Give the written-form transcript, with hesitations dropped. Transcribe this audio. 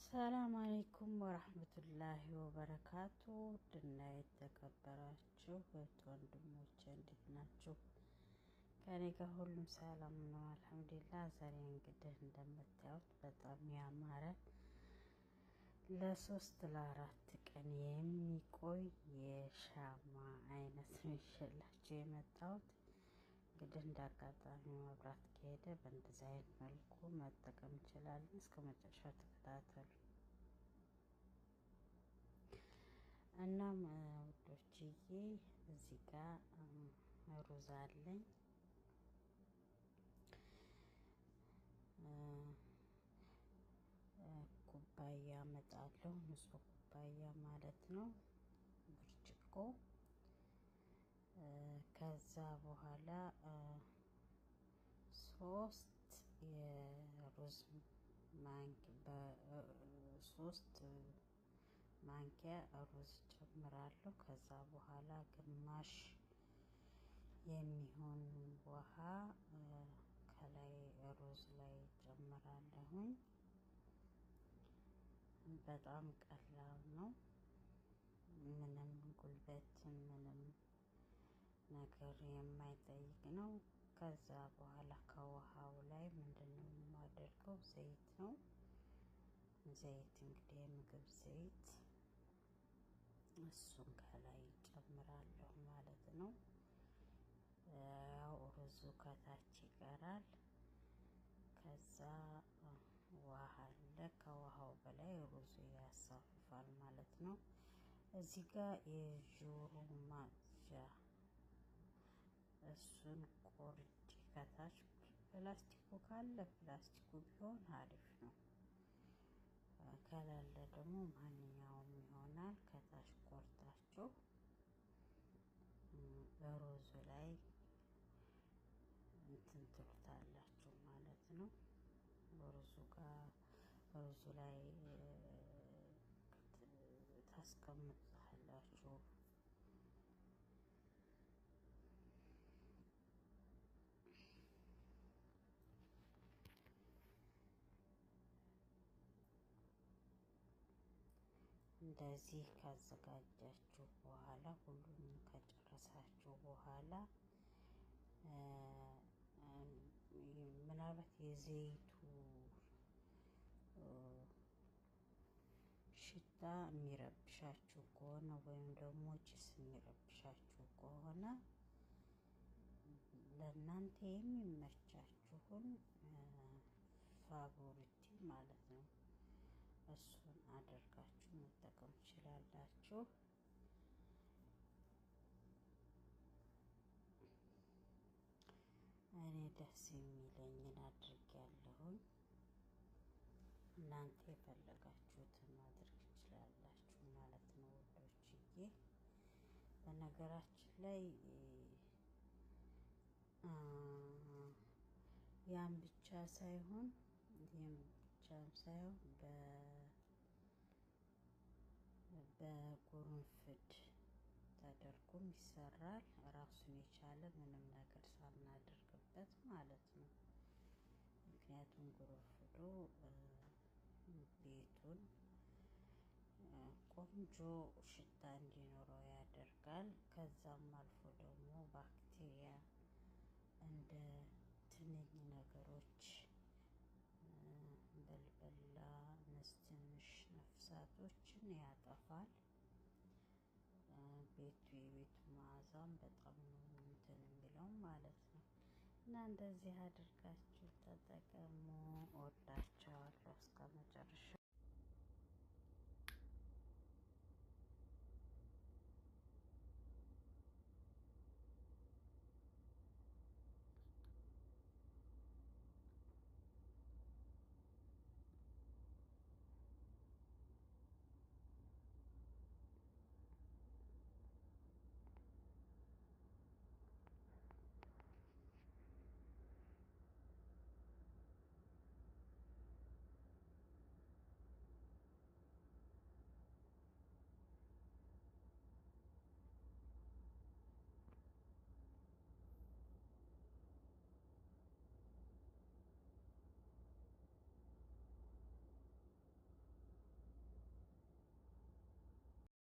ሰላም አለይኩም ወራህመቱላሂ ወበረካቱ። ድና የተከበራችሁ እህት ወንድሞቼ እንዴት ናችሁ? ከኔ ጋር ሁሉም ሰላም ነው አልሐምዱሊላህ። ዛሬ እንግዲህ እንደምታዩት በጣም ያማረ ለ3 ለ4 ቀን የሚቆይ የሻማ አይነት ነው ይዤላችሁ የመጣሁት። እንግዲህ እንዳጋጣሚ መብራት ከሄደ በእንደዚህ አይነት መልኩ መጠቀም እንችላለን። እስከ መጨረሻው ተከታተሉ። እናም ውዶችዬ እዚህ ጋር ሩዝ አለኝ። ኩባያ አመጣለሁ፣ ንጹህ ኩባያ ማለት ነው፣ ብርጭቆ። ከዛ በኋላ 3 የሩዝ ማንኪያ ሩዝ ጨምራለሁ። ከዛ በኋላ ግማሽ የሚሆን ውሃ ከላይ ሩዝ ላይ ጨምራለሁኝ። በጣም ቀላል ነው፣ ምንም ጉልበት ምንም ነገር የማይጠይቅ ነው። ከዛ በኋላ ከውሃው ላይ ምንድነው የማደርገው? ዘይት ነው። ዘይት እንግዲህ የምግብ ዘይት እሱን ከላይ ጨምራለሁ ማለት ነው። ያው ሩዙ ከታች ይቀራል። ከዛ ውሃ አለ፣ ከውሃው በላይ ሩዙ ያሳፍፋል ማለት ነው። እዚህ ጋር የጆሮ ማጽጃ እሱን ቆርጬ ከታች ፕላስቲኩ ካለ ፕላስቲኩ ቢሆን አሪፍ ነው። ከሌለ ደግሞ ማንኛውም ይሆናል። ከታች ቆርጣችሁ በሩዙ ላይ እንትን ትሉታላችሁ ማለት ነው። ሩዙ ላይ ታስቀምጣላችሁ። እንደዚህ ካዘጋጃችሁ በኋላ ሁሉንም ከጨረሳችሁ በኋላ ምናልባት የዘይቱ ሽታ የሚረብሻችሁ ከሆነ ወይም ደግሞ ጭስ የሚረብሻችሁ ከሆነ ለእናንተ የሚመቻችሁን ፋቮሪቲ ማለት ነው እሱን አድርጋችሁ መጠቀም ትችላላችሁ። እኔ ደስ የሚለኝን አድርጌያለሁኝ። እናንተ የፈለጋችሁትን ማድረግ ትችላላችሁ ማለት ነው ወዶችዬ። በነገራችን ላይ ያን ብቻ ሳይሆን በቁርንፍድ ተደርጎም ይሰራል፣ ራሱን የቻለ ምንም ነገር ሳናደርግበት ማለት ነው። ምክንያቱም ቁርንፍዱ ቤቱን ቆንጆ ሽታ እንዲኖረው ያደርጋል። ከዛም አልፎ ደግሞ ባክቴሪያ እንደ ትንኝ ነገሮች በልበላ ትንሽ ነፍሳቶችን ያጠፋል። የቤቱ መዓዛም በጣም ነው እንትን የሚለው ማለት ነው። እና እንደዚህ አድርጋችሁ ተጠቀሙ።